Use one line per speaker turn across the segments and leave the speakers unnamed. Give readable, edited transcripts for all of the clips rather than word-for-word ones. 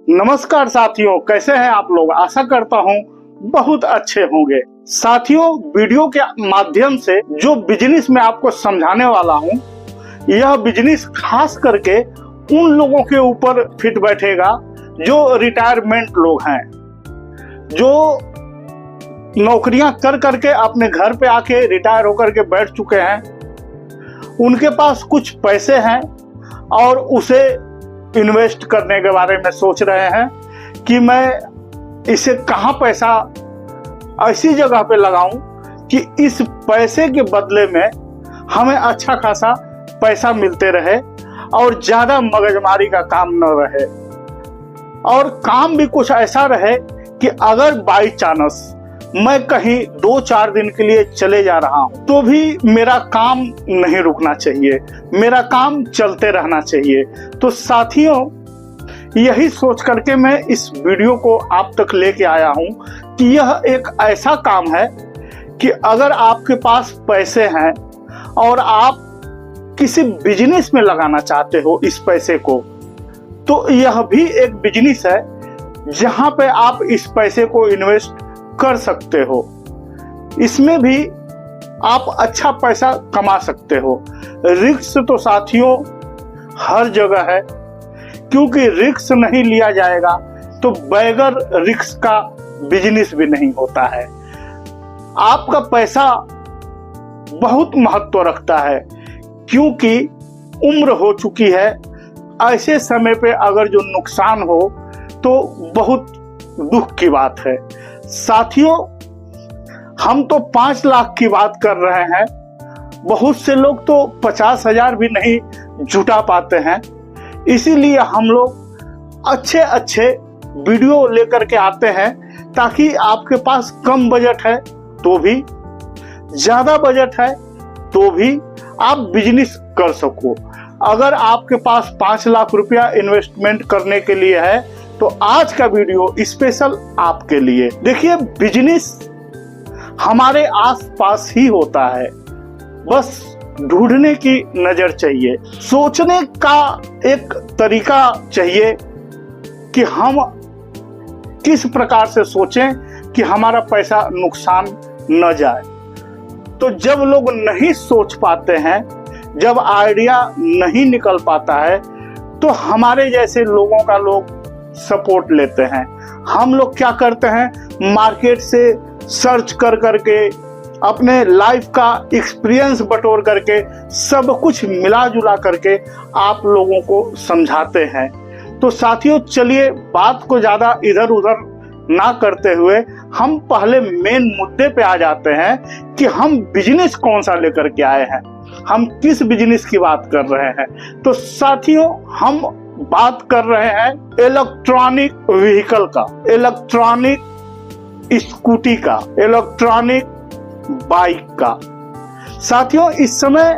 नमस्कार साथियों, कैसे हैं आप लोग। आशा करता हूं बहुत अच्छे होंगे। साथियों, वीडियो के माध्यम से जो बिजनेस मैं आपको समझाने वाला हूं, यह बिजनेस खास करके उन लोगों के ऊपर फिट बैठेगा जो रिटायरमेंट लोग हैं, जो नौकरियां कर करके अपने घर पे आके रिटायर होकर के बैठ चुके हैं। उनके पास कुछ पैसे हैं और उसे इन्वेस्ट करने के बारे में सोच रहे हैं कि मैं इसे कहाँ पैसा ऐसी जगह पे लगाऊं कि इस पैसे के बदले में हमें अच्छा खासा पैसा मिलते रहे और ज्यादा मगजमारी का काम न रहे, और काम भी कुछ ऐसा रहे कि अगर बाई चांस मैं कहीं 2-4 दिन के लिए चले जा रहा हूं तो भी मेरा काम नहीं रुकना चाहिए, मेरा काम चलते रहना चाहिए। तो साथियों, यही सोच करके मैं इस वीडियो को आप तक लेके आया हूं कि यह एक ऐसा काम है कि अगर आपके पास पैसे हैं और आप किसी बिजनेस में लगाना चाहते हो इस पैसे को, तो यह भी एक बिजनेस है जहां पे आप इस पैसे को इन्वेस्ट कर सकते हो। इसमें भी आप अच्छा पैसा कमा सकते हो। रिस्क तो साथियों हर जगह है, क्योंकि रिस्क नहीं लिया जाएगा तो बगैर रिस्क का बिजनेस भी नहीं होता है। आपका पैसा बहुत महत्व रखता है, क्योंकि उम्र हो चुकी है। ऐसे समय पे अगर जो नुकसान हो तो बहुत दुख की बात है। साथियों, हम तो 5 लाख की बात कर रहे हैं, बहुत से लोग तो 50,000 भी नहीं जुटा पाते हैं। इसीलिए हम लोग अच्छे अच्छे वीडियो लेकर के आते हैं, ताकि आपके पास कम बजट है तो भी, ज्यादा बजट है तो भी आप बिजनेस कर सको। अगर आपके पास 5 लाख रुपया इन्वेस्टमेंट करने के लिए है तो आज का वीडियो स्पेशल आपके लिए। देखिए, बिजनेस हमारे आसपास ही होता है, बस ढूंढने की नजर चाहिए, सोचने का एक तरीका चाहिए कि हम किस प्रकार से सोचें कि हमारा पैसा नुकसान न जाए। तो जब लोग नहीं सोच पाते हैं, जब आइडिया नहीं निकल पाता है, तो हमारे जैसे लोगों का लोग सपोर्ट लेते हैं। हम लोग क्या करते हैं, मार्केट से सर्च कर करके, अपने लाइफ का एक्सपीरियंस बटोर करके, सब कुछ मिला जुला करके आप लोगों को समझाते हैं। तो साथियों, चलिए बात को ज्यादा इधर उधर ना करते हुए हम पहले मेन मुद्दे पे आ जाते हैं कि हम बिजनेस कौन सा लेकर के आए हैं, हम किस बिजनेस की बात कर रहे हैं। तो साथियों, हम बात कर रहे हैं इलेक्ट्रॉनिक व्हीकल का, इलेक्ट्रॉनिक स्कूटी का, इलेक्ट्रॉनिक बाइक का। साथियों, इस समय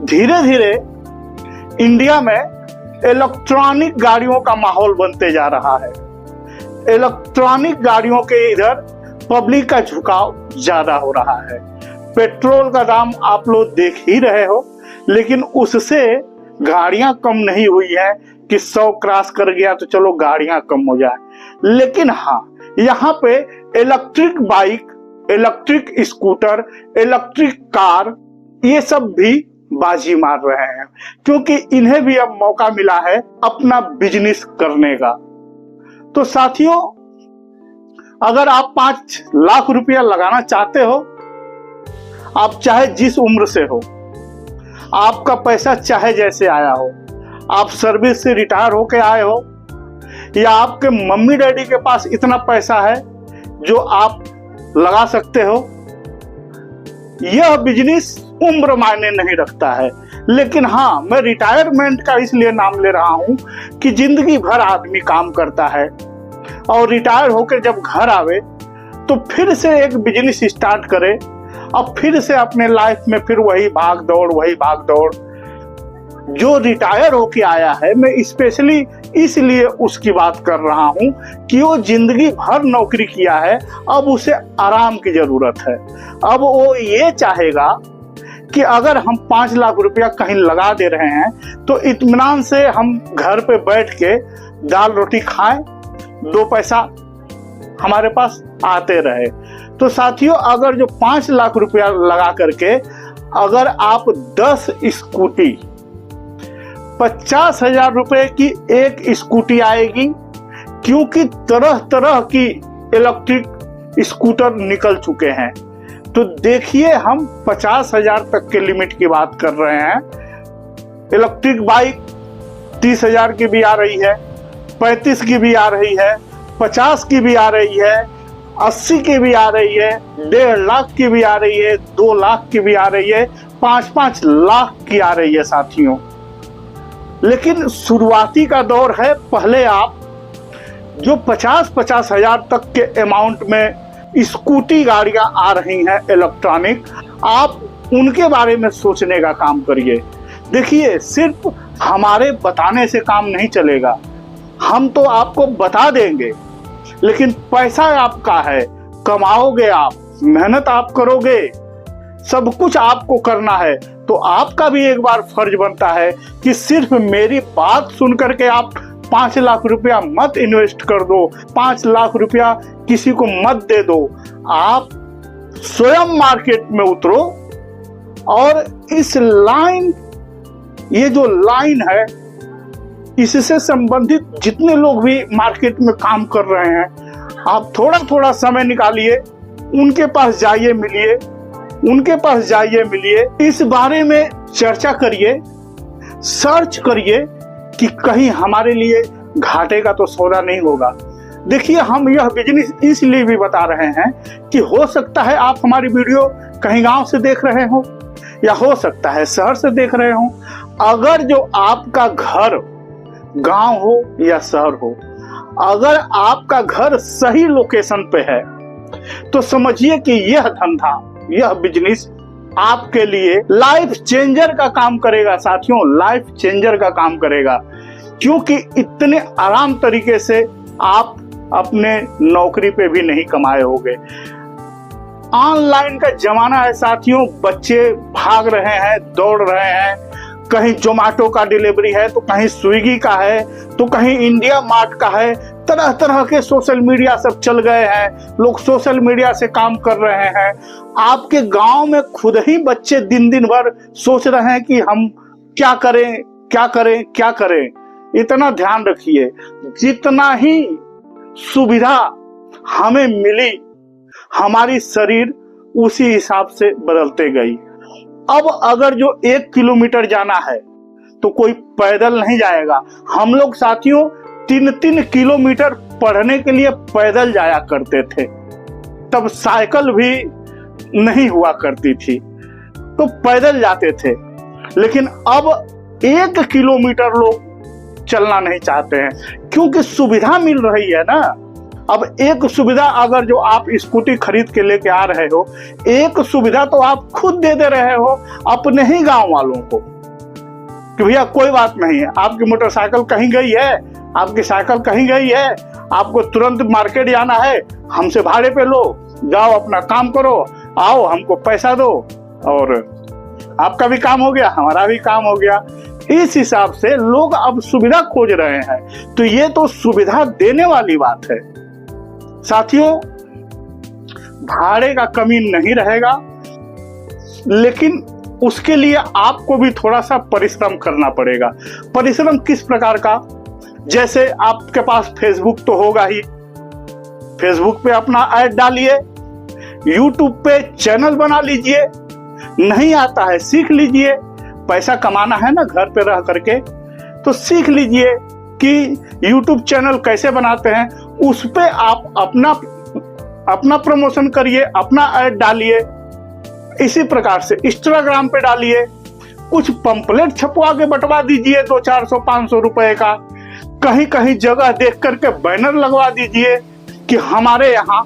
धीरे धीरे इंडिया में इलेक्ट्रॉनिक गाड़ियों का माहौल बनते जा रहा है। इलेक्ट्रॉनिक गाड़ियों के इधर पब्लिक का झुकाव ज्यादा हो रहा है। पेट्रोल का दाम आप लोग देख ही रहे हो, लेकिन उससे गाड़ियां कम नहीं हुई है कि 100 क्रॉस कर गया तो चलो गाड़ियां कम हो जाए। लेकिन हाँ, यहाँ पे electric bike, electric scooter, electric car, ये सब भी बाजी मार रहे हैं, क्योंकि इन्हें भी अब मौका मिला है अपना बिजनेस करने का। तो साथियों, अगर आप 5 लाख रुपया लगाना चाहते हो, आप चाहे जिस उम्र से हो, आपका पैसा चाहे जैसे आया हो, आप सर्विस से रिटायर होके आए हो, या आपके मम्मी डैडी के पास इतना पैसा है जो आप लगा सकते हो, यह बिजनेस उम्र मायने नहीं रखता है। लेकिन हाँ, मैं रिटायरमेंट का इसलिए नाम ले रहा हूं कि जिंदगी भर आदमी काम करता है और रिटायर होकर जब घर आवे तो फिर से एक बिजनेस स्टार्ट करे, अब फिर से अपने लाइफ में फिर वही भाग दौड़। जो रिटायर होके आया है, मैं स्पेशली इसलिए उसकी बात कर रहा हूं कि वो जिंदगी भर नौकरी किया है, अब उसे आराम की जरूरत है। अब वो ये चाहेगा कि अगर हम 5 लाख रुपया कहीं लगा दे रहे हैं तो इत्मीनान से हम घर पे बैठ के दाल रोटी खाएं 2 पैसा हमारे पास आते रहे। तो साथियों, अगर जो 5 लाख रुपया लगा करके अगर आप 10 स्कूटी, 50,000 रुपए की एक स्कूटी आएगी, क्योंकि तरह तरह की इलेक्ट्रिक स्कूटर निकल चुके हैं। तो देखिए, हम 50,000 तक के लिमिट की बात कर रहे हैं। इलेक्ट्रिक बाइक 30,000 की भी आ रही है, 35 की भी आ रही है, 50 की भी आ रही है, 80 की भी आ रही है, 1.5 लाख की भी आ रही है, 2 लाख की भी आ रही है, 5-5 लाख की आ रही है साथियों। लेकिन शुरुआती का दौर है। पहले आप जो 50-50 हजार तक के अमाउंट में स्कूटी गाड़ियां आ रही हैं इलेक्ट्रॉनिक, आप उनके बारे में सोचने का काम करिए। देखिए, सिर्फ हमारे बताने से काम नहीं चलेगा। हम तो आपको बता देंगे, लेकिन पैसा आपका है, कमाओगे आप, मेहनत आप करोगे, सब कुछ आपको करना है। तो आपका भी एक बार फर्ज बनता है कि सिर्फ मेरी बात सुन करके आप 5 लाख रुपया मत इन्वेस्ट कर दो, 5 लाख रुपया किसी को मत दे दो। आप स्वयं मार्केट में उतरो और इस लाइन, ये जो लाइन है, इससे संबंधित जितने लोग भी मार्केट में काम कर रहे हैं, आप थोड़ा थोड़ा समय निकालिए, उनके पास जाइए, मिलिए, उनके पास जाइए, मिलिए, इस बारे में चर्चा करिए, सर्च करिए कि कहीं हमारे लिए घाटे का तो सौदा नहीं होगा। देखिए, हम यह बिजनेस इसलिए भी बता रहे हैं कि हो सकता है आप हमारी वीडियो कहीं गांव से देख रहे हो, या हो सकता है शहर से देख रहे हो। अगर जो आपका घर गांव हो या शहर हो, अगर आपका घर सही लोकेशन पे है, तो समझिए कि यह धंधा, यह बिजनेस आपके लिए लाइफ चेंजर का काम करेगा साथियों, लाइफ चेंजर का काम करेगा। क्योंकि इतने आराम तरीके से आप अपने नौकरी पे भी नहीं कमाए होगे। ऑनलाइन का जमाना है साथियों, बच्चे भाग रहे हैं, दौड़ रहे हैं, कहीं जोमेटो का डिलीवरी है, तो कहीं स्विगी का है, तो कहीं इंडिया मार्ट का है, तरह तरह के सोशल मीडिया सब चल गए हैं, लोग सोशल मीडिया से काम कर रहे हैं। आपके गांव में खुद ही बच्चे दिन दिन भर सोच रहे हैं कि हम क्या करें, क्या करें, क्या करें। इतना ध्यान रखिए, जितना ही सुविधा हमें मिली, हमारी शरीर उसी हिसाब से बदलते गई। अब अगर जो 1 किलोमीटर जाना है तो कोई पैदल नहीं जाएगा। हम लोग साथियों 3-3 किलोमीटर पढ़ने के लिए पैदल जाया करते थे, तब साइकिल भी नहीं हुआ करती थी, तो पैदल जाते थे। लेकिन अब 1 किलोमीटर लोग चलना नहीं चाहते हैं, क्योंकि सुविधा मिल रही है ना। अब एक सुविधा, अगर जो आप स्कूटी खरीद के लेके आ रहे हो, एक सुविधा तो आप खुद दे रहे हो अपने ही गांव वालों को कि भैया कोई बात नहीं है, आपकी मोटरसाइकिल कहीं गई है, आपकी साइकिल कहीं गई है, आपको तुरंत मार्केट जाना है, हमसे भाड़े पे लो, जाओ अपना काम करो, आओ हमको पैसा दो, और आपका भी काम हो गया, हमारा भी काम हो गया। इस हिसाब से लोग अब सुविधा खोज रहे हैं। तो ये तो सुविधा देने वाली बात है साथियों। भाड़े का कमी नहीं रहेगा, लेकिन उसके लिए आपको भी थोड़ा सा परिश्रम करना पड़ेगा। परिश्रम किस प्रकार का? जैसे आपके पास फेसबुक तो होगा ही, फेसबुक पे अपना ऐड डालिए, यूट्यूब पे चैनल बना लीजिए, नहीं आता है सीख लीजिए, पैसा कमाना है ना घर पे रह करके, तो सीख लीजिए कि यूट्यूब चैनल कैसे बनाते हैं। उस पे आप अपना प्रमोशन करिए, अपना ऐड डालिए। इसी प्रकार से इंस्टाग्राम पे डालिए, कुछ पंपलेट छपवा के बंटवा दीजिए 200-400-500 रुपए का। कहीं कहीं जगह देख करके बैनर लगवा दीजिए कि हमारे यहाँ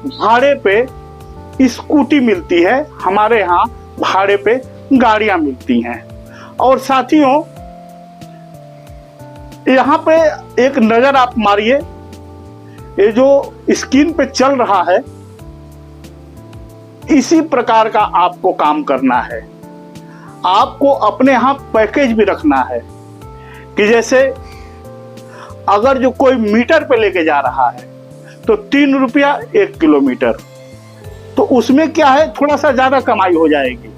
भाड़े पे स्कूटी मिलती है, हमारे यहाँ भाड़े पे गाड़ियां मिलती हैं। और साथियों, यहाँ पे एक नजर आप मारिए, ये जो स्क्रीन पे चल रहा है, इसी प्रकार का आपको काम करना है। आपको अपने यहाँ पैकेज भी रखना है कि जैसे अगर जो कोई मीटर पे लेके जा रहा है तो 3 रुपया 1 किलोमीटर, तो उसमें क्या है, थोड़ा सा ज्यादा कमाई हो जाएगी।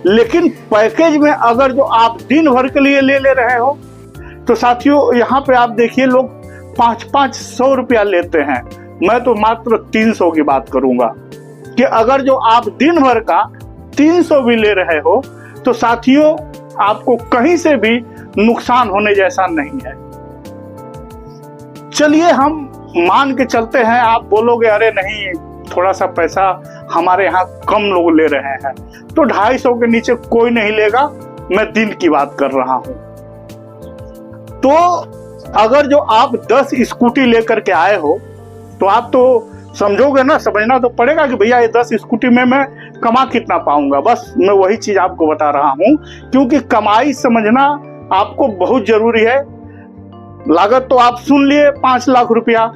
लेकिन पैकेज में अगर जो आप दिन भर के लिए ले रहे हो तो साथियों यहाँ पे आप देखिए लोग 500 रुपया लेते हैं। मैं तो मात्र 300 की बात करूंगा कि अगर जो आप दिन भर का 300 भी ले रहे हो तो साथियों आपको कहीं से भी नुकसान होने जैसा नहीं है। चलिए हम मान के चलते हैं, आप बोलोगे अरे नहीं थोड़ा सा पैसा हमारे यहाँ कम लोग ले रहे हैं, तो 250 के नीचे कोई नहीं लेगा। मैं दिन की बात कर रहा हूं। तो अगर जो आप 10 स्कूटी लेकर के आए हो तो आप तो समझोगे ना, समझना तो पड़ेगा कि भैया ये 10 स्कूटी में मैं कमा कितना पाऊंगा। बस मैं वही चीज आपको बता रहा हूं, क्योंकि कमाई समझना आपको बहुत जरूरी है। लागत तो आप सुन लिए 5 लाख रुपया।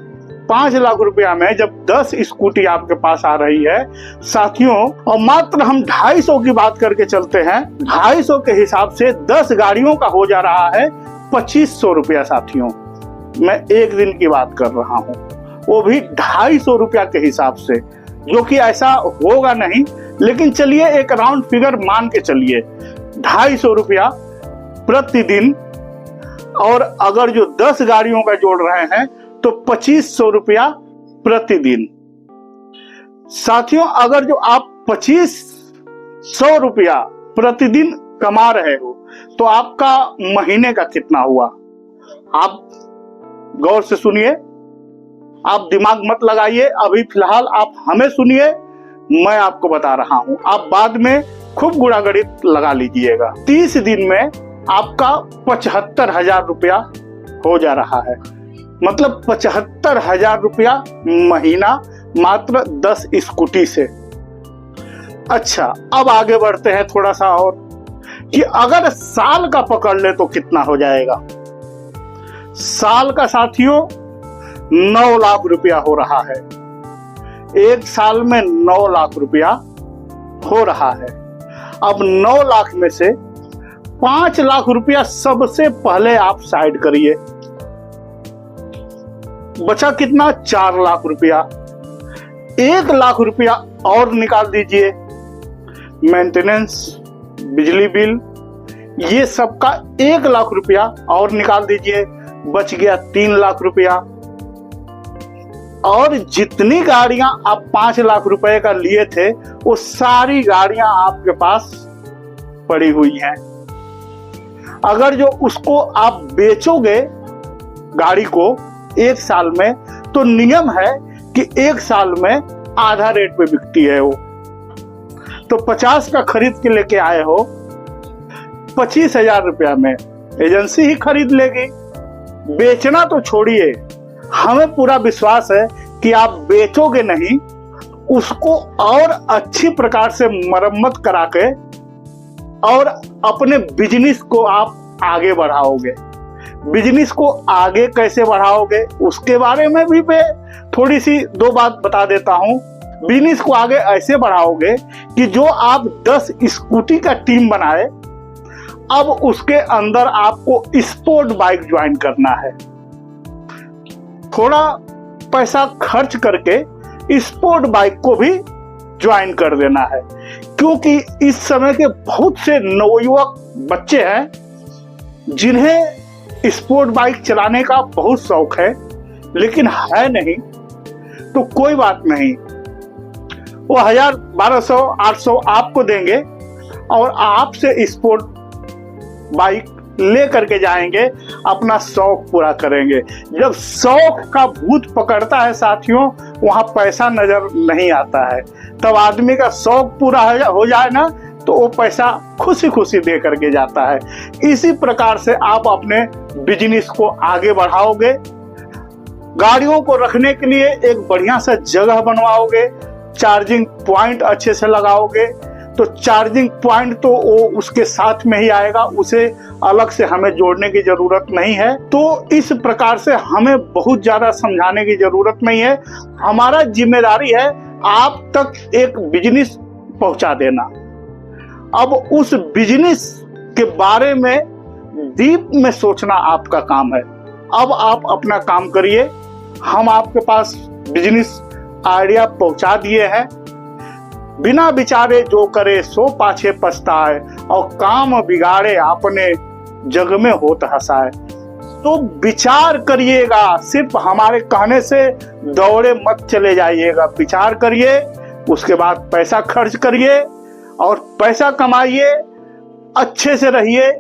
5 लाख रुपया में जब 10 स्कूटी आपके पास आ रही है साथियों, और मात्र हम 250 की बात करके चलते हैं, 250 के हिसाब से 10 गाड़ियों का हो जा रहा है 2500 रुपया साथियों। मैं एक दिन की बात कर रहा हूं, वो भी 250 रुपया के हिसाब से, जो कि ऐसा होगा नहीं, लेकिन चलिए एक राउंड फिगर मान के चलिए 250 रुपया प्रतिदिन। और अगर जो 10 गाड़ियों का जोड़ रहे हैं तो 2500 रुपया प्रतिदिन। साथियों अगर जो आप 2500 रुपया प्रतिदिन कमा रहे हो तो आपका महीने का कितना हुआ? आप गौर से सुनिए, आप दिमाग मत लगाइए, अभी फिलहाल आप हमें सुनिए, मैं आपको बता रहा हूं। आप बाद में खूब गुणा गणित लगा लीजिएगा। 30 दिन में आपका 75,000 रुपया हो जा रहा है, मतलब 75,000 रुपया महीना मात्र 10 स्कूटी से। अच्छा अब आगे बढ़ते हैं थोड़ा सा और, कि अगर साल का पकड़ ले तो कितना हो जाएगा। साल का साथियों 9 लाख रुपया हो रहा है। एक साल में 9 लाख रुपया हो रहा है। अब 9 लाख में से 5 लाख रुपया सबसे पहले आप साइड करिए, बचा कितना? 4 लाख रुपया। 1 लाख रुपया और निकाल दीजिए, मेंटेनेंस, बिजली बिल, ये सबका 1 लाख रुपया और निकाल दीजिए, बच गया 3 लाख रुपया। और जितनी गाड़ियां आप 5 लाख रुपए का लिए थे वो सारी गाड़ियां आपके पास पड़ी हुई हैं। अगर जो उसको आप बेचोगे गाड़ी को 1 साल में, तो नियम है कि 1 साल में आधा रेट पे बिकती है वो। तो 50 का खरीद के लेके आए हो, 25,000 रुपया में एजेंसी ही खरीद लेगी। बेचना तो छोड़िए, हमें पूरा विश्वास है कि आप बेचोगे नहीं, उसको और अच्छी प्रकार से मरम्मत करा के और अपने बिजनेस को आप आगे बढ़ाओगे। बिजनेस को आगे कैसे बढ़ाओगे उसके बारे में भी मैं थोड़ी सी 2 बात बता देता हूं। बिजनेस को आगे ऐसे बढ़ाओगे कि जो आप 10 स्कूटी का टीम बनाए, अब उसके अंदर आपको स्पोर्ट बाइक ज्वाइन करना है। थोड़ा पैसा खर्च करके स्पोर्ट बाइक को भी ज्वाइन कर देना है, क्योंकि इस समय के बहुत से नवयुवक बच्चे हैं जिन्हें स्पोर्ट बाइक चलाने का बहुत शौक है, लेकिन है नहीं। तो कोई बात नहीं, वो 1000, 1200, 800 आपको देंगे और आपसे स्पोर्ट बाइक ले करके जाएंगे, अपना शौक पूरा करेंगे। जब शौक का भूत पकड़ता है साथियों, वहां पैसा नजर नहीं आता है। तब आदमी का शौक पूरा हो जाए ना, तो वो पैसा खुशी खुशी दे करके जाता है। इसी प्रकार से आप अपने बिजनेस को आगे बढ़ाओगे। गाड़ियों को रखने के लिए एक बढ़िया सा जगह बनवाओगे, चार्जिंग पॉइंट अच्छे से लगाओगे। तो चार्जिंग पॉइंट तो वो उसके साथ में ही आएगा, उसे अलग से हमें जोड़ने की जरूरत नहीं है। तो इस प्रकार से हमें बहुत ज्यादा समझाने की जरूरत नहीं है। हमारा जिम्मेदारी है आप तक एक बिजनेस पहुंचा देना। अब उस बिजनेस के बारे में डीप में सोचना आपका काम है। अब आप अपना काम करिए। हम आपके पास बिजनेस आइडिया पहुंचा दिए हैं। बिना विचारे जो करे सो पाछे पछताए, और काम बिगाड़े अपने जग में होत हंसाए। तो विचार करिएगा, सिर्फ हमारे कहने से दौड़े मत चले जाइएगा। विचार करिए, उसके बाद पैसा खर्च करिए और पैसा कमाइए। अच्छे से रहिए,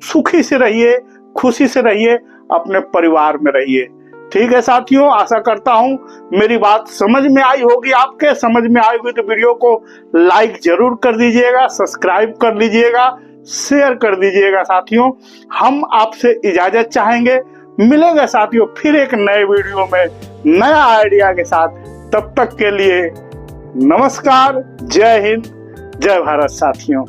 सुखी से रहिए, खुशी से रहिए, अपने परिवार में रहिए। ठीक है साथियों, आशा करता हूं मेरी बात समझ में आई होगी। आपके समझ में आई होगी तो वीडियो को लाइक जरूर कर दीजिएगा, सब्सक्राइब कर लीजिएगा, शेयर कर दीजिएगा। साथियों, हम आपसे इजाजत चाहेंगे। मिलेंगे साथियों फिर एक नए वीडियो में नया आइडिया के साथ। तब तक के लिए नमस्कार, जय हिंद, जय भारत साथियों।